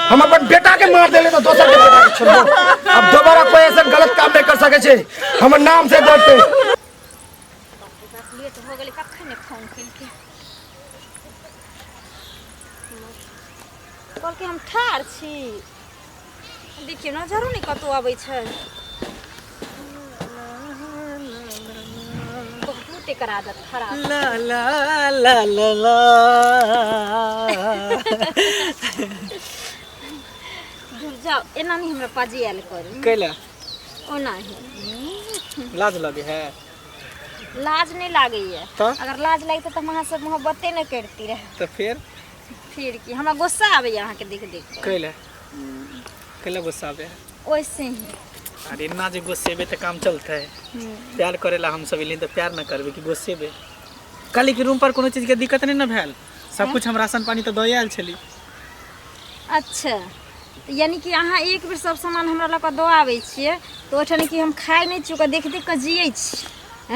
हम अपन बेटा के मार देले तो दोसर के बेटा के छोड़बो। अब दोबारा कोई ऐसा गलत काम नहीं कर सके छे। हमर नाम से डरते लेट हो गेलै कखन ने फोन केलकै कहलकै हम ठार छी देखियौ नजरो नहि कतौ आबै छै बहुत एकर आदत खराब ला ला ला ला ला जाओ एना नहीं हमरा पाजी आयल करू कैला ओना ही लाज लगे है लाज नहीं लागैए तो अगर लाज लगते तो हम अहाँ से मोहब्बते नहीं करती रहे तो फिर की हमरा गुस्सा आबैए अहाँ के देख देख कैला कैला गुस्सा आवे वैसे ही अरे ना जे गुस्सेबे तो काम चलता है प्यार करेला हम सब इलिन तो प्यार ना करबे कि गुस्सेबे कल के रूम पर कोनो चीज के दिक्कत नहीं ना भेल सब कुछ हम राशन पानी तो दए आयल छली अच्छा यानी कि अहाँ एक बेर सब सामान हमरा लग दऽ आबै छियै तो ओठनी कि हम खाइ नहीं चुका देख देख के जियै छी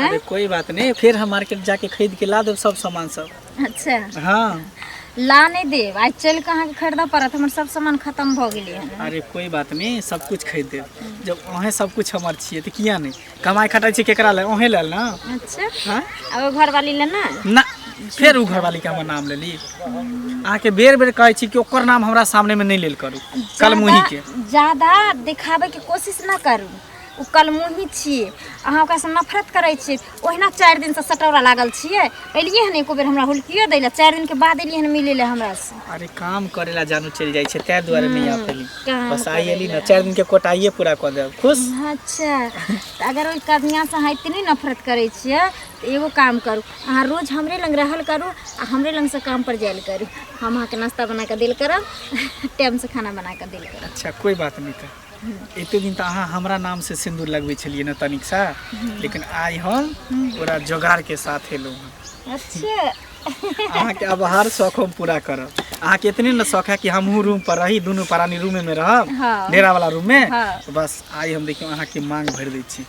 अरे कोई बात नहीं फिर हम मार्केट जाके खरीद के ला देब सब सामान सब अच्छा हाँ ला नहीं देब आज चल के अहाँ के खरीदा पड़त हमर सब सामान खत्म भ गेलै हन अरे कोई बात नहीं सब कुछ खरीद देब जब अहे सब कुछ हमर छिए तो किया नहीं कमाई खटाई छी केकरा ले अहे लेल ना अच्छा हां अब घर वाली ले ना ना फिर उ घर वाली के हमर नाम लेली आके बेर बेर कहै छी कि ओकर नाम हमरा सामने में नहीं लेल करू कल मुही के ज्यादा दिखावे के कोशिश ना करू उ कलमुही छिए अहाँ ओकरा से नफरत करै छिए ओहिना 4 दिन से सटौरा लागल छिए एलिए हन एको बेर हमरा हुलकियो दैला 4 दिन के बाद एलिए हन मिले ले हमरा से अरे काम करेला जानू चल जाय छै तै दुआरे नहीं आ पेली बस आई एली ना 4 दिन के कोटाइए पूरा कर देब खुश अच्छा अगर ओइ कन्या से अहाँ इतनी नफरत करै छिए तो एगो काम करू अहाँ रोज हमरे लंग रहल करू आ हमरे लंग से काम पर जायल करू हम अहाँ के नाश्ता बना के देल करब टाइम से खाना बना के देल करब अच्छा कोई बात नहीं था एते दिन तो अहाँ हमरा नाम से सिंदूर लगबै छलिए ना तनिक सा लेकिन आई हम पूरा जोगाड़ के साथ एलौ अच्छा अहाँ के अब हर शौक हम पूरा करब अहाँ के इतने न शौक है कि हमहू रूम पर रही दोनों प्राणी रूम में रहब हाँ। डेरा वाला रूम में हाँ। तो बस आई हम देखियो अहाँ के मांग भर दै छी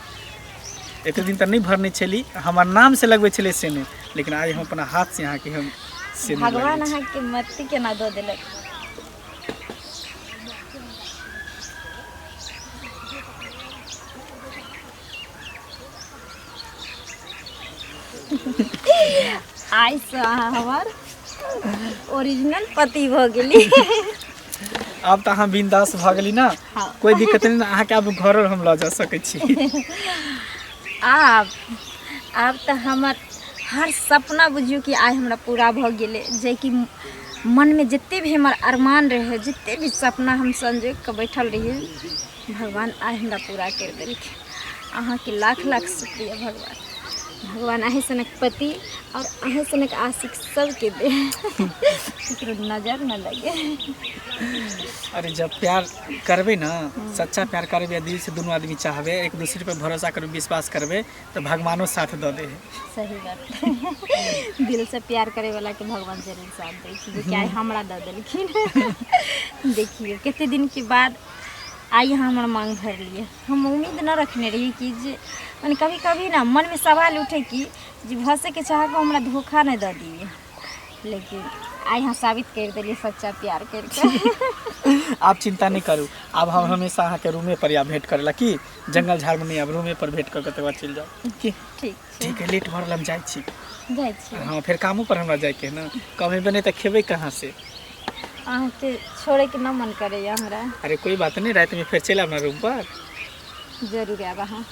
एते दिन त नहीं भरने छली हमर नाम से लगबै छले से नहीं लेकिन आई हम अपना हाथ से अहाँ के हम से भगवान अहाँ के मत्ती के ना दो देलक आई से हमार ओरिजिनल पति भ गेली अब तो अहाँ बिंदास भ गेली ना हाँ। कोई दिक्कत नहीं अहाँ के अब घर हम ल जा सकै छी आब तो हमर हर सपना बुझियो कि आइ हमरा पूरा भ गेलै जे कि मन में जिते भी हमर अरमान रहे जिते भी सपना हम संजोग के बैठल रहिए भगवान आइ हमरा पूरा कर देलखिन अहाँ के लाख लाख शुक्रिया भगवान भगवान अहे सनक पति और अहे सनक आशिक सबके दे नजर न लगे अरे जब प्यार करबे ना सच्चा प्यार करबे दिल से दोनों आदमी चाहबे एक दूसरे पर भरोसा करबे विश्वास करबे तो भगवानो साथ दे दे सही बात दिल से प्यार करे वाला के भगवान जरूर साथ दे छै जे हमरा दे देलखिन देखिए कितने दिन के बाद आई हमारा मांग भर लिए हम उम्मीद न रखने रही कि जे मैंने कभी कभी ना मन में सवाल उठे कि जी भसे के चाह को हमरा धोखा नहीं दे दिए लेकिन आई यहाँ साबित कर दिली सच्चा प्यार करके आप चिंता नहीं करू अब हम हमेशा अहाँ के रूमे पर या भेंट करेला कि जंगल झाड़ में नहीं अब रूमे पर भेंट करके तक चल जाओ की ठीक है लेट भरल हम जाय छी हाँ फिर कामों पर हमरा जाए के ना कभी बने तो खेबे कहाँ से अहाँ के छोड़े के ना मन करे हमरा अरे कोई बात नहीं रात में फिर चला अपना रूम पर जरूर आब अहाँ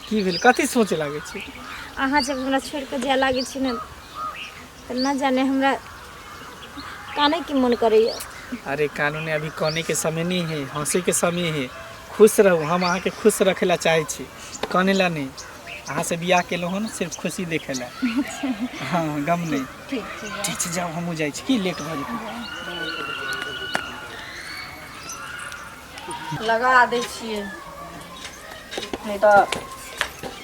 की भेल कथी सोचे लागे छी अहाँ जब हमरा छोड़ के जाए लागे छी ना तो ना जाने हमरा काने की मन करे अरे कानून अभी कहने के समय नहीं है हंसी के समय है खुश रहू हम अहाँ के खुश रखेला चाहे छी कहने ला नहीं अहाँ से बियाह केलो हन सिर्फ खुशी देखेला हाँ गम नहीं ठीक छै जाओ हमहूँ जाइ छी की लेट भ जेतै लगा दै छियै नहीं तो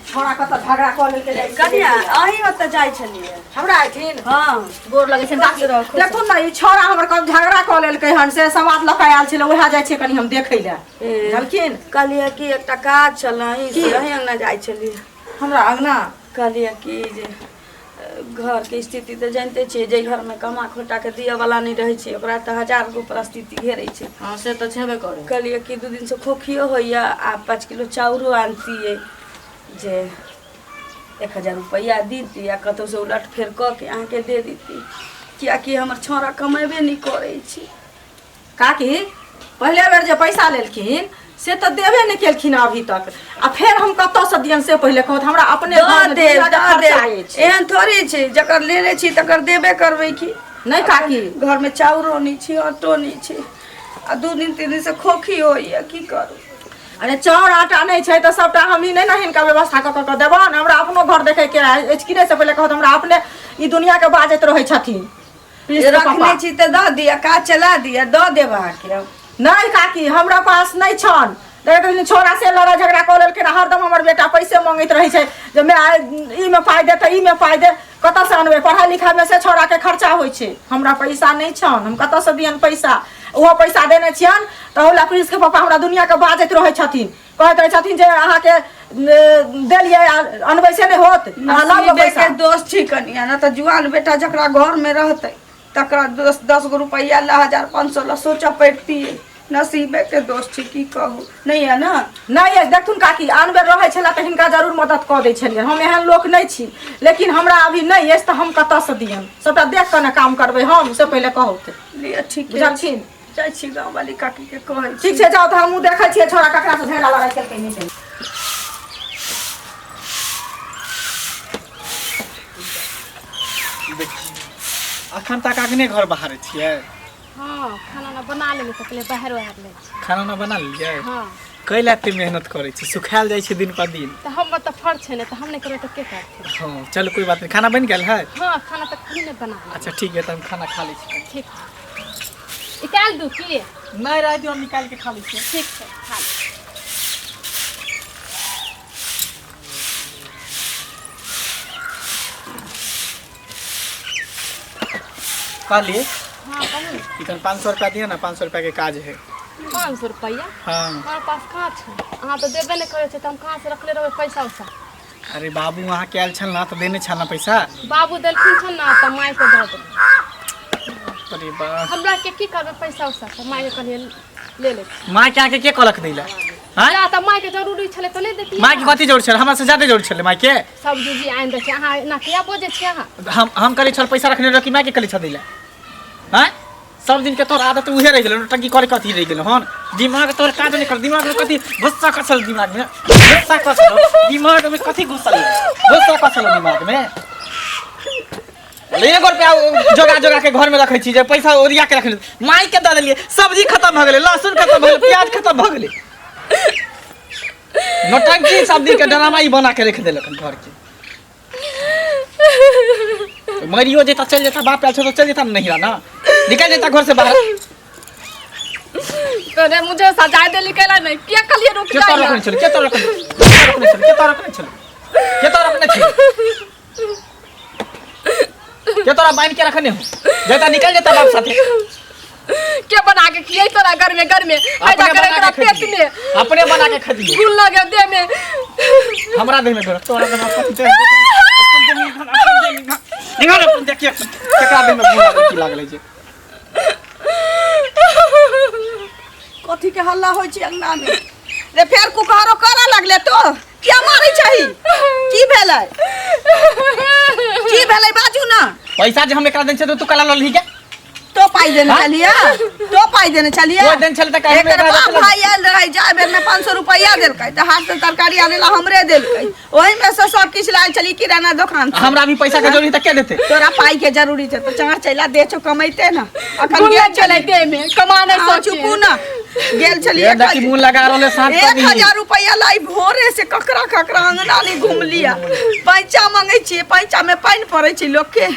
छोड़ा कत झगड़ा कर लेके जाय कनिया अही ओतऽ जाय छलिए हमरा आइथिन हां गोर लगै छै देखू न ई छोड़ा हमर कब झगड़ा कर लेलकै हन से समाज लक आयल छले ओहा जाय छै कनी हम देखै ले बुझलखिन कहलिए कि एकटा काज छलै से अही अंगना जाय छलिए हमरा अंगना कहलिए कि जे घर के स्थिति तो जानते छियै, जे घर में कमा खोटा के दिए वाला नहीं रहे छै ओकरा तो 1000 गो परिस्थिति घेरे छै। हाँ से तो छेबे करे। कहलिए कि 2 दिन से खोखियो होइया आ 5 किलो चाउरो आनतियै जे 1000 रुपया दीती आ कतौ से उलट फेर क के अहाँ के दे दीती, कियाकि हमर छोरा कमेबे नहीं करे छी। काकी पहले बेर जे पैसा लेलखिन से तो देबे नहीं केलखिन अभी तक, आ फिर हम कतौ से दियन से पहले कहत हमरा अपने घर में दे दे। एहन थोड़ी छै जकर लेने छी तकर देबे करबै की नहीं काकी घर में चाउरो नहीं छै आटो नहीं छै आ 2 दिन 3 दिन से खोखी होइया की करू। अरे चाउर आटा नहीं छै तो सबटा हम ही नहीं ना हिनका व्यवस्था क के देबो न। हमरा अपनो घर देखे के एचकिने से पहले कहत हमरा अपने ई दुनिया के बाजत रहे छथिन। रखने छी त द दिया का चला दिया द देबा के नहीं काकी हमरा पास नहीं छन। देखिन छोरा से लड़ा झगड़ा कर लेल के हरदम हमर बेटा पैसे मांगैत रहे छै जे मैं ई में पाई दे त ई में पाई दे, कत से अनबे? पढ़ाई लिखाई में से छोरा के खर्चा होय छै, हमरा पैसा नहीं छन, हम कत से दियन पैसा? वो पैसा देने छियन तो होला प्रिंस के पापा हमरा दुनिया के बाजत रहे छथिन, कहत रहे छथिन जे अहाँ के देलिए अनबै से नहीं होत, अहाँ ला लो पैसा। के दोस्त छी कनिया ना त जुआन बेटा जकरा घर में रहते तकरा 10 गो रुपया ला 1500 ला सोचा पड़ती नसीबे के दोस्त छी की कहू। नहीं है ना? नहीं है देखथुन काकी आन बेर रहे छला त हिनका जरूर मदद क दै छलियन। हम एहन लोक नहीं छी, लेकिन हमरा अभी नहीं है त हम कत से दियन? सबटा देख के ना काम करबै हम, से पहले कहू त लिए ठीक है। बुझलखिन? जाय छी गांव वाली काकी के कहै छी। ठीक छै जाओ त हमहू देखै छियै छोरा ककरा से झगड़ा लड़ाई केलकै नहीं छै। अखन तक अगने घर बाहर छियै? हाँ खाना ना बना लेले तकले बाहर ले। खाना ना बना लियै? हाँ कैला एते मेहनत करे छी, सुखायल जाय छै दिन पर दिन। तो हम तो फर्ज है ना, तो हम नहीं करे तो के करते? हाँ चलो कोई बात नहीं, खाना बन गेल है? हाँ खाना तो खुद ने बना ले। अच्छा ठीक है, तो हम खाना खा लै छी। ठीक है निकाल दूँ की? नहीं रह दियो, हम निकाल के खा लै छी। ठीक है खा ले। काली हाँ कहूँ इतन 500 रुपया दिया ना, 500 रुपया के काज है। 500 रुपया हाँ हमारे पास कहाँ है? अहाँ तो देबे नहीं करे तो हम कहाँ से रखले रहे पैसा उसा? अरे बाबू वहाँ के आयल छल ना तो देने छल ना पैसा। बाबू दिलखिन छन ना तो माय के दे दे। अरे बा हमरा के की करबे पैसा उसा? तो माय के कहलिए ले ले। माँ के आके के कहलक दैला? हाँ या तो माय के जरूरी छले तो नहीं देती? माँ के कथी जोड़ छल? हमरा से ज्यादा जोड़ छल माँ के। सब जी आइन दे छै अहाँ ना किया बोझे छी अहाँ? हम करे छल पैसा रखने रह कि माँ के कले छ दैला? हाँ सब दिन के तोर आदत उहे रह गेल, टंकी करे कथी रह गेल? हन दिमाग तोर काज नहीं कर, दिमाग में कथी गुस्सा कसल? दिमाग में गुस्सा कसल, दिमाग में कथी घुसल? गुस्सा कसल दिमाग में। एगो रुपया जोगा जोगा के घर में रखे छी, जे पैसा ओरिया के रखले माई के दे देलिए, सब्जी खत्म भ गेले, लहसुन खत्म भ गेले, प्याज खत्म भ गेले। नौटंकी सब दिन के ड्रामा ही बना के रख देलक घर के। मरियो जेता चल जेता, बाप आयल तो चल जेता नहीं ना, निकल जेता घर से बाहर। तोने मुझे सजा दे निकला नहीं क्या कलिए रुक के तो रखने चल, के तो रखने चल, के तो रखने चल, के तो रखने चल, के तोरा बांध के रखने हो जेता निकल जेता बाप साथे। क्या बना के खियाई तोरा घर में ऐसा करे तोरा पेट में अपने बना के खा दिए। गुल लगे दे में हमरा दे में तोरा के बाप साथे निकाल अपन देखिए केकरा दे में गुल की लागले जे। कथी के हल्ला होय छै अंगना में? रे फेर कुकारो करा लगले तो क्या मारै छही? की भेलै? की भेलै बाजू ना। पैसा जे हम एकरा देन छै तू कला ललही के? तो पाई देने चलिए, तो पाई देने चलिए। कोई दिन चल त कहे एकर बाप भाई आयल रहे, जाय बेर में 500 रुपया देलकै त हाथ से तरकारी आनेला हमरे देलकै, ओही में से सब किछ लायल चली किराना दुकान। हमरा भी पैसा के जरूरी त के देते? तोरा पाई के जरूरी छै तो चार चैला दे छो कमैते ना। अखन गुल गेल चले दे में कमाने हाँ, सोची चुपू ना गेल चलिए। ये देखी मुंह लगा रहले साथ पर 1000 रुपया लाई भोरे से ककरा ककरा अंगना नहीं घूम लिया। पैसा मांगे छी, पैसा में पानी पड़े छी लोग के,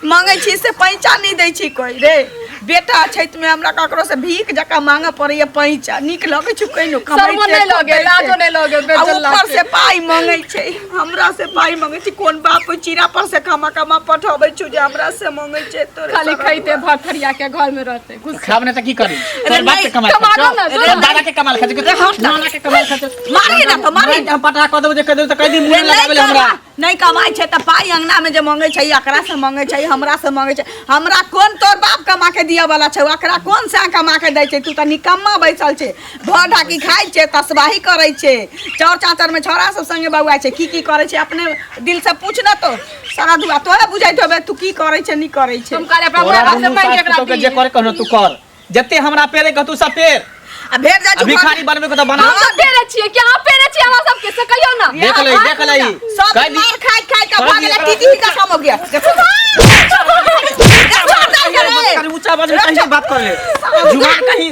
मांगे छी से पैसा नहीं दे छी कोई रे। बेटा छैत में हमरा ककरो से भीख जका मांगे पड़ैया पैसा नीक लगे छै कहिनो कमाई शर्मो नहीं लगे, लाजो नहीं लगे, बेइज्जत ऊपर से पाई मांगे छै हमरा से पाई मांगे छै कोन बाप चीरा पर से कमा पठाबै छु जे हमरा से मांगे छै तोरे खाली खाइते भरथरिया के घर में रहते कुछ खाब ने त की करी तोर बाप के कमाल कमाल ना, तोर दादा के कमाल खर्च नाना के कमाल खर्च मारी ना तो मारी हम पटा क देबो जे कह देबो त कह दी मुंह लगाबे हमरा नहीं कमाई छै त पाई अंगना में जे मांगे छै एकरा से मांगे छै हमरा से मांगे छै हमरा कोन तोर बाप कमा के दिया वाला छै एकरा कोन से कमा के दै छै तू त निकम्मा बैसल छै भर ढाकी खाइ छै तसबाही करै छै चौर चाचर में छोरा सब संगे बउआ छै की करे छै अपने दिल से पूछ न तो सारा दुआ तोहे बुझाइत होबे तू की करे छै नहीं करे छै तुम करे अपना बुढ़ा से मांग के तो जे करे कहनो तू कर जते हमरा पेरे क तू सब पेर आ भेर जा अभी खाली बनबे को त बना हम सब पेरे छिए क्या आप पेरे छिए हमरा सब के से कहियो ना देख ले सब कह दी मार खाइ खाइ के भागला टीटी का काम हो गया कहीं ऊंचा आवाज में कहीं बात कर ले जुबान कहीं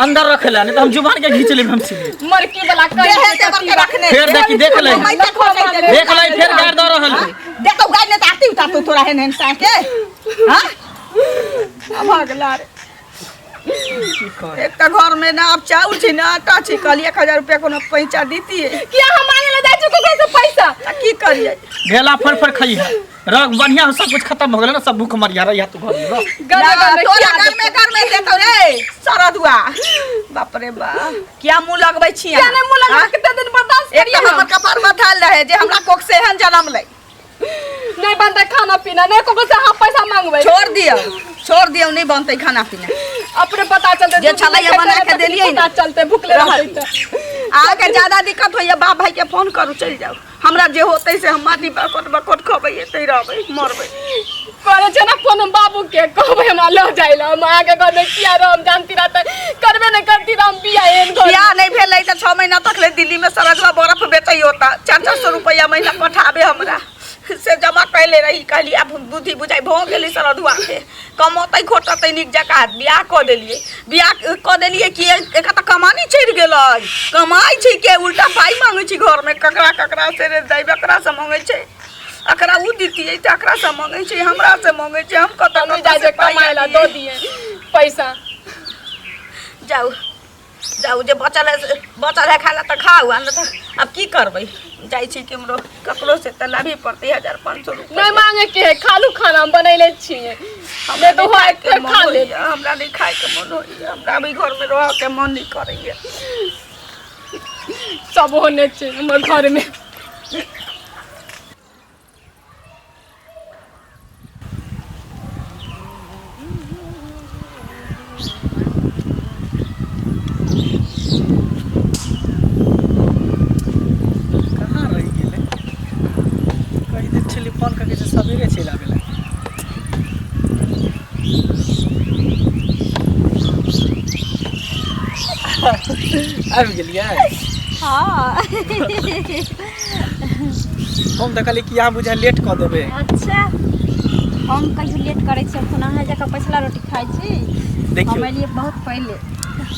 अंदर रखेला नहीं तो हम जुबान के खींच लेब हम सीधे मरकी वाला देहे ते करके रखने फिर देखी देख ले फिर गाड़ द रहल है देखो गाय ने ताती उतार तोरा है नैन सा के हां भागला रे एक तो घर में ना अब चाउर छी ना आटा छी कल 1000 रुपया कोनो पैसा दीती है क्या हम मांगे ले जाय छु कैसे पैसा की करिए ढेला फर खई है रग बढ़िया हो सब कुछ खत्म हो गेल ना सब भूख मरिया रह तू घर में तोरा घर में देतो रे सारा दुआ बाप रे बा क्या मुंह लगबै छी क्या नहीं मुंह लगा कितने दिन बर्दाश्त एक करिए तो हमर कपार बथाल रहे जे हमरा कोक से हन जन्म ले नहीं बनता खाना पीना नहीं को से हम पैसा मांगबै छोड़ दियो नहीं बनते खाना पीना अपने पता चलते जे छलैया बना के देलियै पता चलते भूखले रहते आगे ज्यादा दिक्कत होइए बाप भाई के फोन करू चल जाओ हमरा जे होतै से हम माटी बकोट खबै एतै रहबै मरबै करे छै ना फोन बाबू के कहबै हमरा ल जाइला हम आगे घर में किया हम जानती रहते करबे नहीं करती हम बिया एन घर बिया नहीं भेलै त 6 महीना तक ले दिल्ली में सरजवा बर्फ बेचै होता 400 रुपया महीना पठाबे हमरा से जमा कैले रही कहली अब बुद्धि बुझाई भ गेली सरधुआ के कमतै खोटतै निक जका बियाह क देलिए कि एक त कमानी चढ़ गेलै कमाई छै के उल्टा पाई मांगे छी घर में ककरा से रे जाई बकरा से मांगे छै अकरा उ दीतिए त अकरा से मांगे छै हमरा से मांगे छै हम कत हम जाय जे कमाइला दो दिए पैसा जाऊ जे बचल है खाला त खाऊ आ त अब की करबै जाई छी केमरो ककरो से त लाभी पड़ते 1500 रुपया नहीं मांगे के है खालू खाना हम बनैले छिए हमें तो होय के खा ले हमरा नहीं खाए के मन होइए हमरा अभी घर में रह के मन नहीं करैए सब होने छै हमर घर में फोन करके सवेरे चल आवेला आबि गेलियै हाँ हम त कहली कि यहाँ बुझा लेट क देबे अच्छा हम कहियो लेट करे छी अपन अहाँ जका पछला रोटी खाइ छी देखियो हमारे लिए बहुत पहले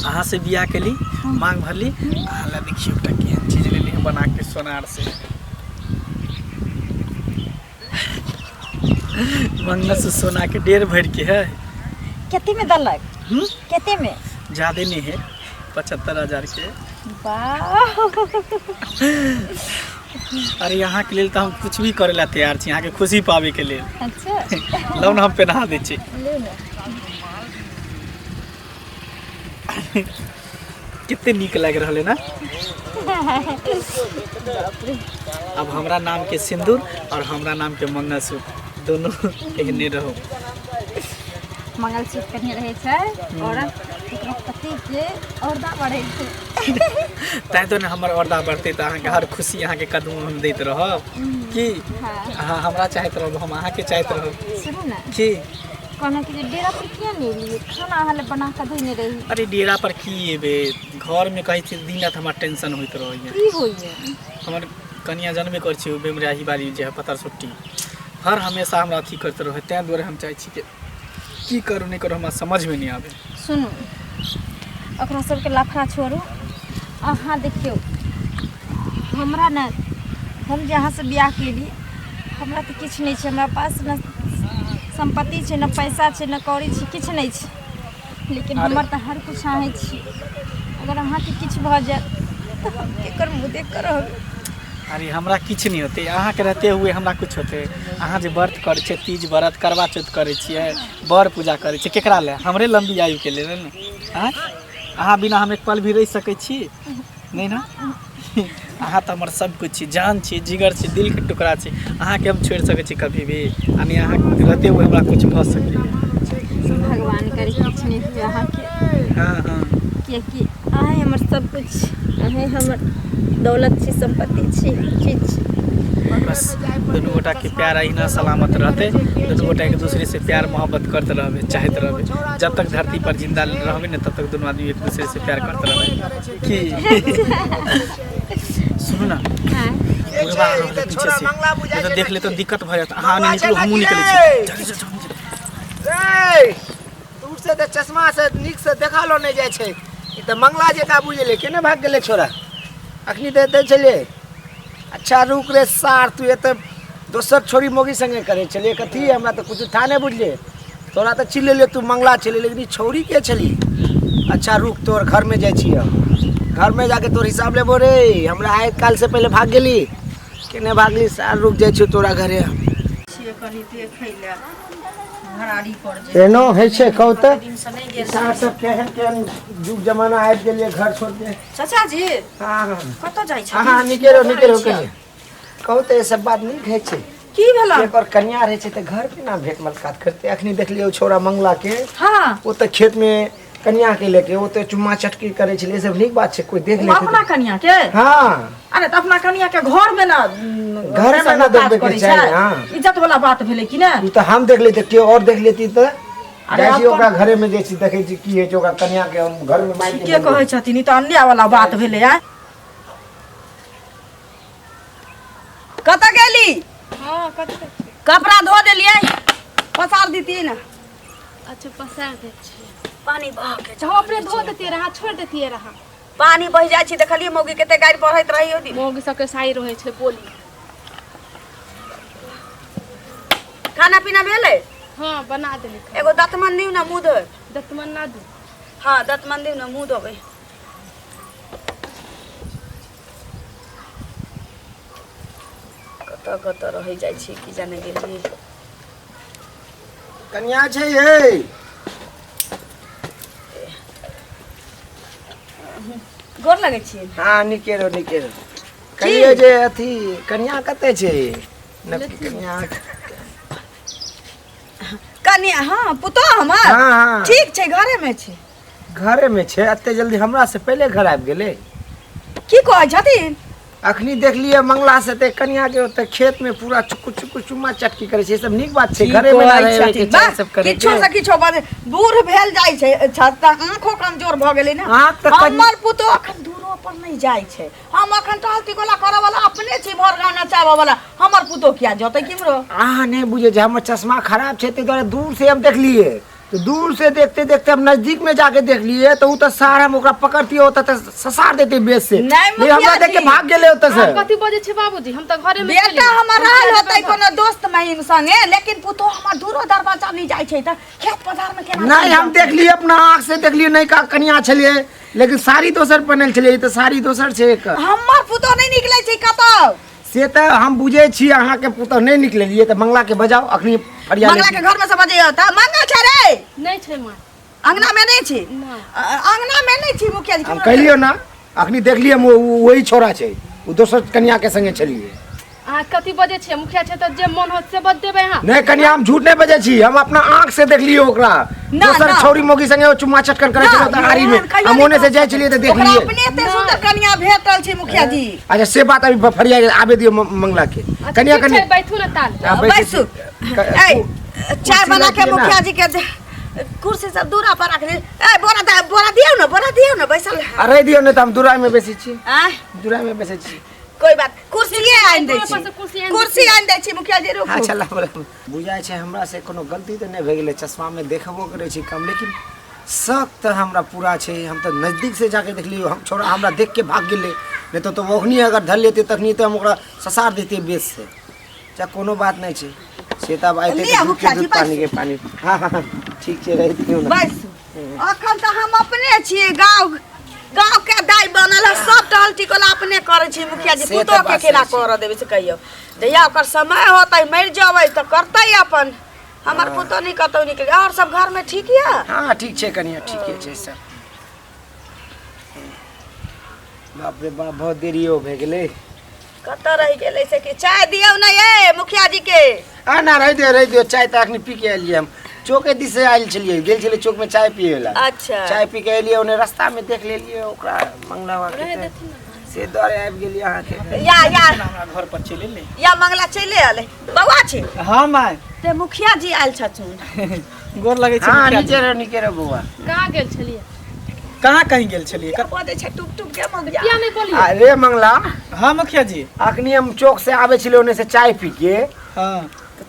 अहाँ से बियाह केली मांग भरली अहाँ देखियो एकटा केहन चीज लेली बना के सोनार से मंगल से सोना के डेढ़ भर के है केते में दलक केते में ज्यादा नहीं है 75,000 के वाह अरे यहाँ के लिए तो हम कुछ भी करे ला तैयार छी यहाँ के खुशी पावे के लिए अच्छा लौन हम पहना दे छी ले ले कितने नीक लग रहा ना अब हमरा नाम के सिंदूर और हमरा नाम के मंगलसूत्र दोनों एहने रहो मंगलसूत्र कहीं रहे छै और एकरा पति के औरदा बढ़े छै तै तो हमर औरदा बढ़ते तो अहाँ के हर खुशी अहाँ के कदम हम देत रहब की हाँ हमरा चाहत रहब हम अहाँ के चाहत रहब सुनू ना की कहना कि डेरा पर किया नहीं लिए खाना हाले बना के धोने रही अरे डेरा पर की एबे घर में कहीं दिन रात हमार टेंशन होइत रहइए की होइए हमर कनिया जनबे कर छी बेमराही बारी जे पतर छुट्टी हर हमेशा हमरा अथी करते रहे तै दुआरे हम चाहे छी कि करू नहीं करू हमरा समझ में नहीं आवे सुनू ओकरा सबके लफड़ा छोड़ू अहाँ देखियो हमरा ना हम जहाँ से बियाह केली हमरा तो किछु नहीं छै हमरा पास ना संपत्ति छै ना पैसा छै ना कौड़ी छै किछु नहीं छै लेकिन हमर तो हर कुछ चाहे छी अगर अहाँ के किछ भ जाए तो हम केकर मुँह देख कर रहब। अरे हमरा किछु नहीं होते, अहाँ के रहते हुए हमरा कुछ होते। अहाँ जे व्रत करे छे, तीज व्रत करवा चौथ करे छिए, बर पूजा करे छे, केकरा ले? हमरे लंबी आयु के लेल ने। हाँ, अहाँ बिना हम एक पल भी रह सके छी नहीं ना? अहाँ तो हमर सब कुछ छी, जान छी, जिगर छी, दिल के टुकड़ा छी। अहाँ के हम छोड़ सके छी कभी भी? यानी अहाँ रहते हुए हमरा कुछ भ सके? भगवान करे किछ नहीं हुए अहाँ के। हाँ हाँ, कियाकि अहाँ हमर सब कुछ, अहाँ हमर दौलत छी, संपत्ति छी, चीज छी। बस दोनों गोटा के प्यार अहिना सलामत रहते, दोनों गोटा एक दूसरे से प्यार मोहब्बत करते रहबे, चाहते रहबे। जब तक धरती पर जिंदा रहबे न तब तक दोनों आदमी एक दूसरे से प्यार करते रहबे। की सुनो ना, बुढ़वा रहले पीछे से, ये तो देख ले तो दिक्कत भ जात। अहाँ नहीं निकलो, हमहू निकले छी। दूर से तो चश्मा से निक से देखा लो नहीं जाए छे। ई तो मंगला जे का बुझले केने भाग गेले छोरा। अखनी देते चले। अच्छा रुक रे सार, तू ये तो दोसर छोरी मोगी संगे करे चले कथी? हमरा तो कुछ था नहीं बुझले। तोरा तो चिल्ले ले तू मंगला चले, लेकिन छोरी के चली। अच्छा रुक, तोर घर में जाए छी हम। घर में जाके तोर हिसाब ले बोरे। हमरा आए काल से पहले भाग गेली, केने भागली? सार रुक जाए छी तोरा घरे। छिए कनी देखै ले घराड़ी पर जे एनो है छे कहू त सार सब केहन केहन जुग जमाना आबि गेलिए घर छोड़ के। चाचा जी हां हां कत जाइ छै? हां निकेरो कनी कहू त ये सब बात नहीं है छे। की भेला? एक और कन्या रहे छे त घर पे ना भेंट मुलाकात करते। अखनी देख लियो छोरा मंगला के, हां वो तो खेत में कन्या के लेके वो तो चुम्मा चटकी करे छे। ये सब नीक बात छे, कोई देख ले अपना कन्या के। हां अरे त अपना कन्या के घर में ना घर में ना देखबे के चाही। हां इज्जत वाला बात भेले कि ना? ई तो हम देख लेते, के और देख लेती त। अरे जाई छी अपन- ओकरा घरे में जैसी देखे छी की है जो ओकरा कन्या के हम घर में माई के कहै छथिन? ई त अन्याय वाला बात भेले। आ कत गेली? हाँ कत कपड़ा धो देलिए, पसार दीती ना। अच्छा पसार दे छी। पानी बह के हम अपने धो देती रहा, छोड़ देती रहा। पानी बह जाइ छी। देखलिए मौगी कते गाड़ी पढ़ैत रही ओदी। मोगी सबके साई रहे छे बोली। खाना पीना भेले? हाँ बना देली। एगो दतमन दिउ ना मुंह धोए। दतमन ना दू। हाँ दतमन दिउ ना मुंह धोबे। कत रह जाइ छी कि जाने गेली। कन्या छे ये। गोर लगे छी। हाँ निकेरो कहिए जे अथी कन्या कते छे? कन्या कन्या हाँ पुतो हमर। हाँ हाँ ठीक छै, घरे में छै। घरे में छे। अते जल्दी हमरा से पहले घर आबि गेले। की कहै छथिन? अखनी देख लिए मंगला से ते कन्या के ओते खेत में पूरा चुकु चुम्मा चटकी करे छे। सब नीक बात छे, घरे में ना रहे के चाहे सब करे किछो से किछो बात बूढ़ भेल जाइ छै, छत आंखो कमजोर भ गेलै ना। आँख त हमर पुतो अखन दूरो पर नहीं जाइ छै। हम अखन टहलती गोला करे वाला अपने छी, भर गाँव नचाबे वाला। हमर पुतो किया जतै किमरो? आहा नहीं बुझे जे हमर चश्मा खराब छे ते द्वारा दूर से हम देख लिए। तो दूर से देखते देखते हम नजदीक में जाके देख लिए तो उ तो सारा हम ओकरा पकड़ती होता तो ससार देते बेस से। नहीं नहीं हमरा देख के जी। भाग गेले होता से। कथी बजे छे बाबूजी? हम तो घरे में बेटा हमर रहल होतै कोनो दोस्त महिम संगे, लेकिन पुतो हमर दूरो दरवाजा नहीं जाइ छै त खेत पथार में केना? नहीं हम देख लिए, अपना आँख से देख लिए। नहीं का कन्या छलिए, लेकिन साड़ी दोसर पहनल छलिए। तो साड़ी दोसर छे एक। हमर पुतो नहीं निकलै छै कतौ। से तो हम बुझे छी अहाँ के पुतो नहीं निकलिए। तो मंगला के बजाओ अखनी फरिया मंगला के घर में से बजे त मंगल छै रे। नहीं छे मां। अंगना में नहीं छी? ना। अंगना में नहीं छी मुखिया जी। हम कहलियो ना अखनी देख लिए वही छोरा छे। वो दोसर कन्या के संगे छलिए। आ कथी बजे छे? मुखिया छे तो जे मन होत से बज देबे हां। नहीं कन्या हम झूठ नहीं बजे छी। हम अपना आँख से देख लिए ओकरा। ना, दोसर ना। छौरी मोगी संगे वो चुम्मा चटकन करे छे तो हारी में। हम ओने से जाय छलिए तो देख लिए। अपने एते सुंदर कन्या भेटल छै मुखिया जी। अच्छा से बात अभी फरिया आबे दियो मंगला के। कन्या ठीक कन्या छे, बैठू ना ताल। बैसु। ए चाय बना के मुखिया जी के कुर्सी सब दूरा पर रख दे। ए बोरा दियो ना बैसल। अरे दियो नहीं तो हम दुराई में बेसी छी। आ दुराई में बेसी छी। कोई बात, कुर्सी आइन दै छी। कुर्सी आइन कुर्सी आइन दै छी मुखिया जी रुकू। अच्छा बुझाय छे हमरा से कोनो गलती तो नहीं भे गेले। चश्मा में देखबो करे छी कम, लेकिन शक तो हमरा पूरा छे। हम तो नजदीक से जाके देख लियो। हम छोरा हमरा देख के भाग गेले। नहीं तो ओखनी अगर धर लेते तखनी तो हम ओकरा ससार देते बेस से। चा कोनो बात नहीं छे। से तब आइते लिया मुखिया जी, दूध पानी के पानी। हाँ हाँ ठीक छै रही दियौ ना बैस अखन तऽ हम अपने छियै गाँव के दाय बनल है सब टहल टिकोला अपने करे छी मुखिया जी से पुतो तऽ के बात केना सही छै। कर देबे से कहियो जहिया ओकर समय होतै मर जेबै तऽ करतै अपन हमर पुतो नहीं कतौ निकल और सब घर में ठीक है। हाँ ठीक छै कनिया ठीके छै सब। बाप रे बाप बहुत देरियो भए गेलै। कतऽ रह गेलै से कि चाय दियौ ना ये मुखिया जी के। आ ना रह दियौ चाय तऽ अखनी पी के एलियै हम चौके दिस से आयल छलियै गेल छलियै चौक में चाय पिए ला। अच्छा चाय पी के एलियै ओने रास्ता में देख लेलियै ओकरा मंगलावा के से द्वारे आबि गेलियै अहाँ के। या हमरा घर पर चले ले या मंगला चले आले बौआ छै हाँ माय ते मुखिया जी आयल छथुन। गोर लगे छै हाँ मुखिया जी। नीचे रह बौआ। कहाँ गेल छलिए कहाँ कहीं गेल छलिए कपो दे छै टुक टुक के मंगिया किया नहीं बोलिए अरे मंगला हाँ मुखिया जी अखनी हम चौक से आवे छलियै ओने से चाय पी के हाँ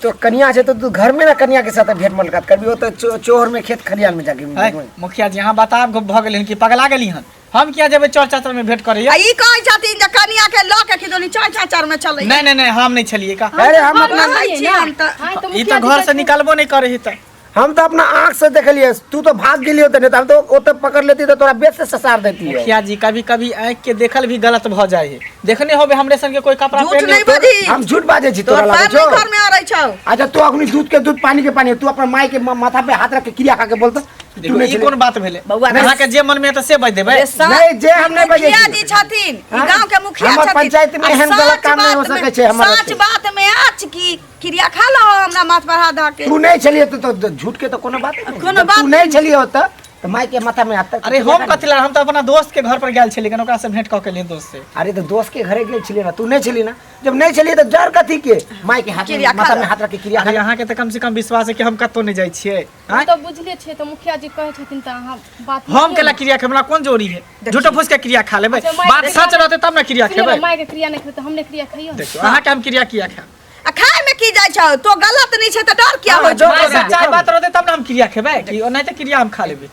तो कन्या छै तो तू घर में ना कन्या के साथ भेंट मुलाकात करबी हो तो चोहर में खेत खलियान में जाके है, मुखिया जी यहाँ बता भ गेल कि पगला गेली हन हम किया जेबै चौर चाचर में भेंट करे। आ ई कहै छथिन जे कनिया के ल के किदोनी चाय चाचर में चलै नहीं हम नहीं छलिए का। अरे हम अपना रहै छी हम तऽ हाँ तो ई तो घर से निकलबो नहीं करे है हम तो अपना आँख से देखलिए तू तो भाग गेली होते नहीं तो हम तो ओते पकड़ लेती तो तोरा बेच से ससार देती है। मुखिया जी कभी कभी आँख के देखल भी गलत भ जाए है देखने होबे हमरे संग के कोई कपड़ा झूठ पहन नहीं ले बजी हम झूठ बाजे छी तोर तोरा लागे पैर छौ। नहीं घर में आ रही छौ। अच्छा तू अपनी दूध के दूध पानी के पानी तू अपना माई के माथा पे हाथ रख के क्रिया खा के बोलता तू देखो नहीं ई कौन बात भेले बौआ, अहाँ के जे मन में है तो से बज देबै। नहीं जे हम नहीं बजे मुखिया जी छथिन ई हाँ? गांव के मुखिया हमर छथिन पंचायत में आ एहन गलत सच काम नहीं हो बात सकै में- छै हमर सच ओते। बात में आज की क्रिया खा लो हमरा माथ पर हाथ धऽ के तू नहीं छलिए तो झूठ के तो कोनो बात नहीं। कोनो जब बात तू नहीं छलिए होता तो माई के माथा में हाथ तक अरे हम कथी ला हम तो अपना दोस्त के घर पर गेल छलिए ओकरा से भेंट क के लिए दोस्त से। अरे तो दोस्त के घरे गेल छलिए ना तू नहीं छली ना जब नहीं छलिए तो जर कथी के माई के हाथ में क्रिया माथा खा में हाथ रख के क्रिया अरे खा। यहाँ के तो कम से कम विश्वास है कि हम कतो नहीं जाय छिए। हम तो बुझले छे तो मुखिया जी कहे छथिन त अहाँ बात हम केला क्रिया के हमरा कौन जोड़ी है झूठो फूस के क्रिया खा लेबै अच्छा, माय बात देखिए, सच रहते तब ना क्रिया खेबै। माय के क्रिया नहीं करते हमने क्रिया खाइयो देखियो अहाँ के हम क्रिया किया खा आ खाए में की जाय छौ तो गलत नहीं छै त डर क्या हाँ, हो जो- छौ। सच्चाई बात रहते तब ना हम क्रिया खेबै कि नहीं तो क्रिया हम खा लेबै।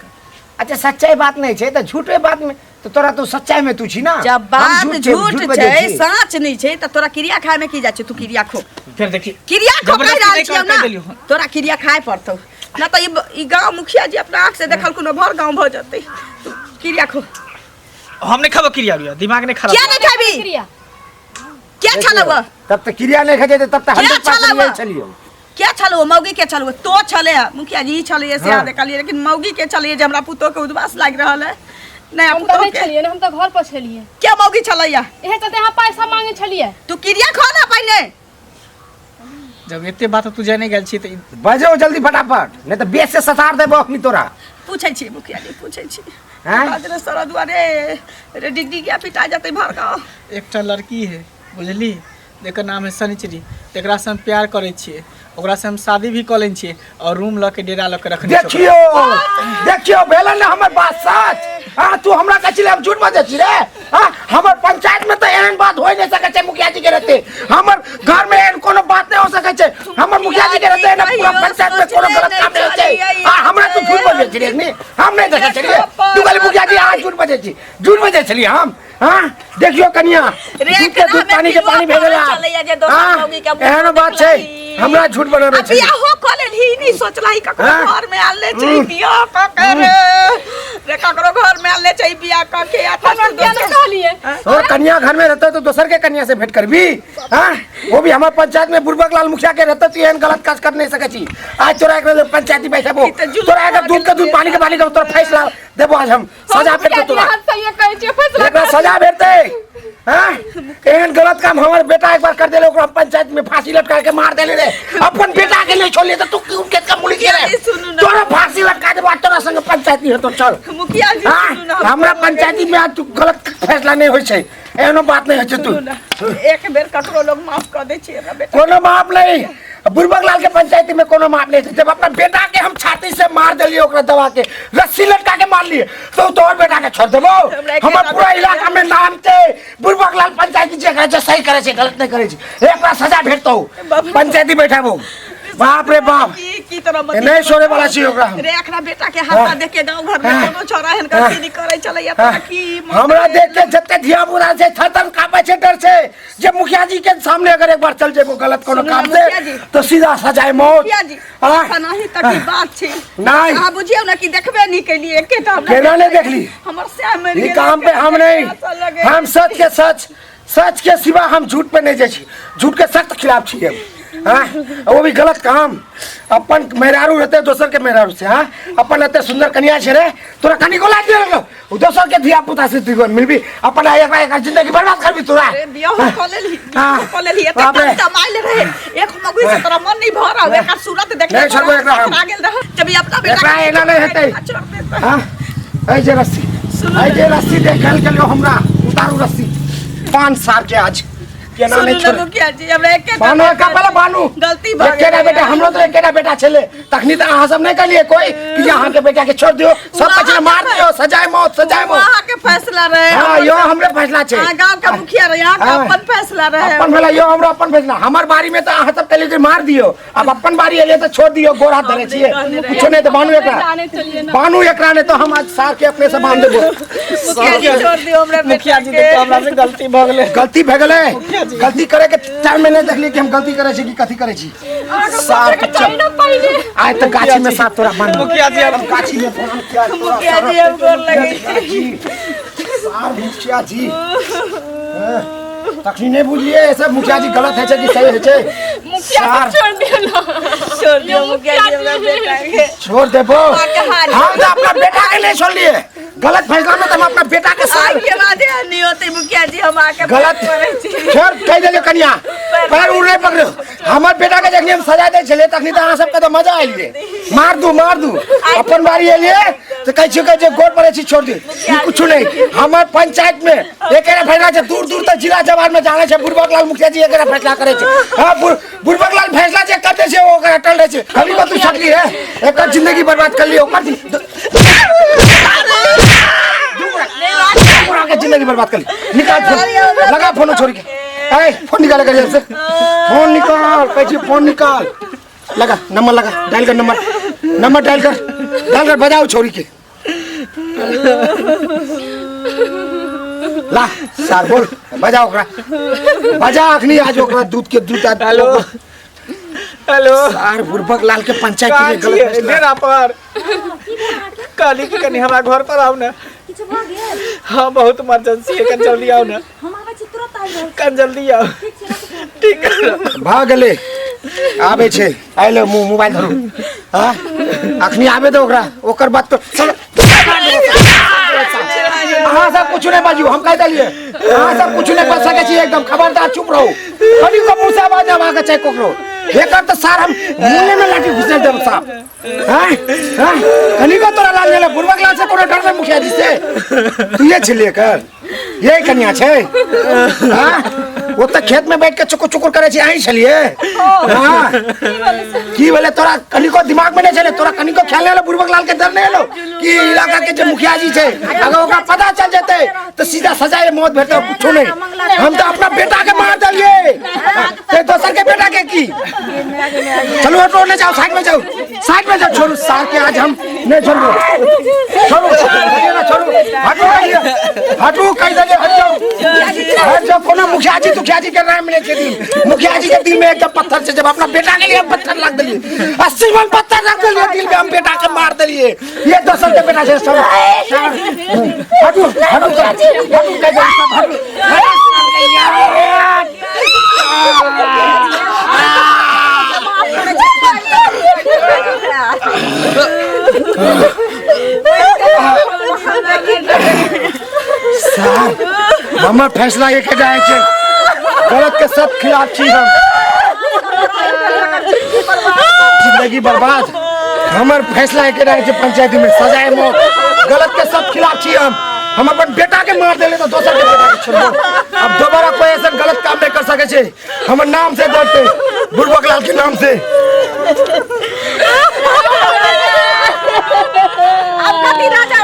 अच्छा सच्चाई बात नहीं छै तो झूठे बात में तो तोरा तो सच्चाई में तू छी ना जब हम बात छै, झूठ बजै छै छी। सच नहीं छै त तोरा क्रिया खाए में की जाय छै तू क्रिया खो फिर देखिए क्रिया खो कह जबरदस्ती रहल नहीं छियौ कर ना देलियो हन। तोरा क्रिया खाए पड़तौ ना तो ई गांव मुखिया जी अपना आंख से देखल कोनो भर गांव भ जतै तू क्रिया खो हम नहीं खाबो क्रिया बिया दिमाग नहीं खराब क्या नहीं खाबी क्रिया क्या छलवा तब तो क्रिया नहीं खजे तब तो क्या 100% छलवा? यही छलियो। क्या छलवा मौगी के छलवा तो छले मुखिया जी छले से हाँ। देखलिए लेकिन मौगी के छलिए जे हमरा पुतो के उद्वास लाग रहल है नहीं हम तो पुतो नहीं के छलिए ना हम तो घर पर छलिए क्या मौगी छलैया एहे चलते यहाँ पैसा मांगे छलिए तू क्रिया खो ना पहले जब एते बात तू जाने गेल छी त बजो जल्दी फटाफट नहीं तो बेच से ससार देबो अपनी तोरा। पूछे छी मुखिया जी पूछे छी हैं? बाजरे सर दुआरे रे डिग्डी के पिटा जते भर गाँव एकटा लड़की है बुझली जेकर नाम है शनिचरी तेकरा से हम प्यार करे छिए ओकरा से हम शादी भी कर लेन छिए और रूम ल के डेरा ल के रखने छिए। देखियो देखियो भेलन ना हमर बात सच। हां तू हमरा कचिले हम झूठ बाजै छी रे। हां हमर पंचायत में तो एहन बात होय नहीं सकै छै मुखिया जी के रहते हमर घर में एहन कोनो बात नहीं हो सकै छै हमर मुखिया जी के रहते ना पूरा पंचायत में कोनो गलत काम नहीं होय छै। हां हमरा तू झूठ बाजै छी रे नहीं हम नहीं देखै छी रे तू कहली मुखिया जी आज झूठ बाजै छी हम। हां देखियो कन्या दूध के दूध पानी के पानी भेजला। हां एहन बात छै हमरा झूठ बनाबै छै। बियाह हो कले ही नहीं सोचला ही ककरो हाँ? घर में आले छै बियाह क के रे ककरो घर में आले छै बियाह क के आता हम क्या नहीं कहलिए और कन्या घर में रहता तो दोसर के कन्या से भेंट करबी। हाँ वो भी हमारे पंचायत में बुर्बक लाल मुखिया के रहता तो एहन गलत काज कर नहीं सकै छी। आज तोरा एक पंचायती बैठबो तोरा एक दूध के दूध पानी के पानी के तोरा फैसला देबो आज हम सजा भेटतो तोरा हाथ से ये कहे छे फैसला एकरा सजा भेटते। हां एहन गलत काम हमर बेटा एक बार कर देले ओकरा पंचायत में फांसी लटका के मार देले रे अपन बेटा के नहीं छोड़ले तो तू क्यों के मुली के रे तोरा फांसी लटका दे तोरा संग पंचायती हो तो चल मुखिया जी हाँ सुनु ना हमरा पंचायती में आज तू गलत फैसला नहीं होय छै एहनो बात नहीं होय छै तू एक बेर ककरो लोग माफ कर दे छी हमरा बेटा कोनो माफ नहीं बुर्बक लाल के पंचायती में कोनो माफ नहीं जब अपना बेटा के हम छाती से मार देलिए ओकरा दबा के रस्सी लटका के मार लिए तो तोर बेटा के छोड़ देबो हमर पूरा इलाका में नाम छै बुर्बक लाल पंचायती जे करे छै सही करे छै गलत नहीं करे छै एकरा सजा भेटतो पंचायती बैठाबो बाप रे बाप की तरह ए, नहीं छोड़े वाला छी ओकरा हम रे एकरा बेटा के हाथ देख के गांव घर में कोनो छोरा हन गलती नहीं करे चलैया त की हमरा देख के जत्ते धिया पुता से थरथर कापे छे डर से जब मुखिया जी के सामने अगर एक बार चल जेबो गलत कोनो काम से तो सीधा सजाए मौत मुखिया जी नहीं तक की बात छी नहीं हां बुझियो ना कि देखबे नहीं के लिए एकेटा हम केना नहीं देख ली हमर से में ये काम पे हम नहीं हम सच के सच सच के सिवा हम झूठ पे नहीं जाए छी झूठ के सख्त खिलाफ छी हम हाँ वो भी गलत काम अपन मेहरारू रहते दोसर के मेहरारू से हाँ अपन रहते सुंदर कन्या छे रे तोरा कनी को लाग दे दोसर के धिया पुता से तू मिलबी अपन एक जिंदगी बर्बाद करबी तोरा अरे बियाह को ले ली एते कमाइल रहे एक मगुई से तोरा मन नहीं भर आवे एकर सूरत देख नहीं छोड़ो एकरा हम आ गेल रह जब अपना बेटा एना नहीं हेतै हां ए जे रस्सी देखल के लो हमरा उतारू रस्सी 5 साल के आज केना नहीं छोड़ मुखिया जी हमरा एके बानू का पहले बानू गलती भ गेल एकेटा बेटा हमरो तो एकेटा बेटा छले तखनी त अहाँ सब नहीं कलिए कोई कि यहाँ के बेटा के छोड़ दियो सब कचरा मार दियो सजाए मौत वहां के फैसला रहे हां यो हमरे फैसला छे गांव का मुखिया रहे यहाँ का अपन फैसला रहे अपन भला यो हमरो अपन फैसला हमर बारी में तो अहाँ सब कलिए कि मार दियो अब अपन बारी एले तो छोड़ दियो गोरा धरे छिए कुछ नहीं तो बानू एकरा ने तो हम आज सार के अपने से बांध देबो छोड़ दियो हमरा मुखिया जी देखो हमरा से गलती भ गेलै गलती भ गेलै गलती करे के टाइम में नहीं देखली कि हम गलती करे छी कि कथी करे छी सार के आय त गाछी में साथ तोरा बांध मुखिया जी अब गाछी में फोन किया मुखिया जी हम गोर लगे सार मुखिया जी तखनी नहीं बुझलिए ऐसे मुखिया जी गलत है कि सही है मुखिया छोड़ दियो छोड़ दियो मुखिया जी हमरा बेटा के छोड़ देबो हम तो अपना बेटा के नहीं छोड़ लिए गलत फैसला में तो हम अपना बेटा के साथ के बाद नहीं होते मुखिया जी हम आके गलत छोड़ कह देलियो कन्या पैर उड़ नहीं पकड़ो हमर बेटा के जखनी हम सजा दे छले तखनी तो अहाँ सबके तो मजा आइले मार दू अपन बारी एलिए तो कह छी जे गोड़ पड़े छी छोड़ दे ई कुछ नहीं हमर पंचायत में एकेरा फैसला छै दूर तक जिला जवान में जाने छै बुढ़बक लाल मुखिया जी एकेरा फैसला करे छै हां बुढ़बक लाल फैसला जे कर दे छै ओ ओकरा टल दे छै खाली बात तू सकली है एकर जिंदगी बर्बाद कर लियो ओकर पूरा के जिंदगी बर्बाद कर ली निकाल फोन लगा फोन छोड़ के ए फोन निकाल कर जल्दी से फोन निकाल कैसे फोन निकाल लगा नंबर लगा डायल कर नंबर डायल कर बजाओ छोरी के ला सार बोल बजाओ ओकरा बजा अखनी आज ओकरा दूध हेलो सार बुढ़बक लाल के पंचायत में गलत डेरा पर काली के कनी हमरा घर पर आउ ना किछु भ गेल हाँ बहुत इमरजेंसी है कन जल्दी आओ ना हम आबै छी तुरंत आइ रहल कन जल्दी आओ ठीक है भाग गेले आबे छे आइले मोबाइल धरो हां अखनी आबे दो ओकरा ओकर बात तो अहाँ सब कुछ नहीं बाजू हम कह दिए अहाँ सब कुछ नहीं बच सके छी एकदम खबरदार चुप रहो कभी को मुसा बाजा भागा चाहे कोकरो एकर तो सार हम मुंह में लाठी घुसे देब साहब हैं कनी को तोरा लाल गेले बुढ़बक लाल से कोनो डर में मुखिया जी से तू ये छलिए कर यही कन्या छे हां वो तो खेत में बैठ के चुकुर करे छी आही छलिए हां की बोले तोरा कनी को दिमाग में नहीं चले तोरा कनी को ख्याल ले बुढ़बक लाल के डर नहीं लो कि इलाका के जो मुखिया जी छे अगर ओकरा पता चल जेते तो सीधा सजाए मौत भेटते कुछ नहीं हम तो अपना बेटा के मार दलिए ते दोसर के बेटा के की चलो हटो ले जाओ साइड में जाओ छोड़ो सार के आज हम नहीं छोड़ो हटो कह दे हट जाओ कोनो मुखिया जी के नाम मिले के दिन मुखिया जी के दिल में एकदम पत्थर से जब अपना बेटा के लिए पत्थर रख दिए 80 मन पत्थर रख दिए दिल में हम बेटा के मार दिए ये दोसर के बेटा से सब हटो कह दे हमर फैसला ये जाए छे गलत के सब खिलाफ छी हम जिंदगी बर्बाद हमर फैसला ये जाए छे पंचायत में सजाए मौत गलत के सब खिलाफ छी हम अपन बेटा के मार देले तो दोसर के बेटा के छोड़ दो अब दोबारा कोई ऐसा गलत काम नहीं कर सके छे हमर नाम से डरते बुढ़बक लाल के नाम से अब कभी राजा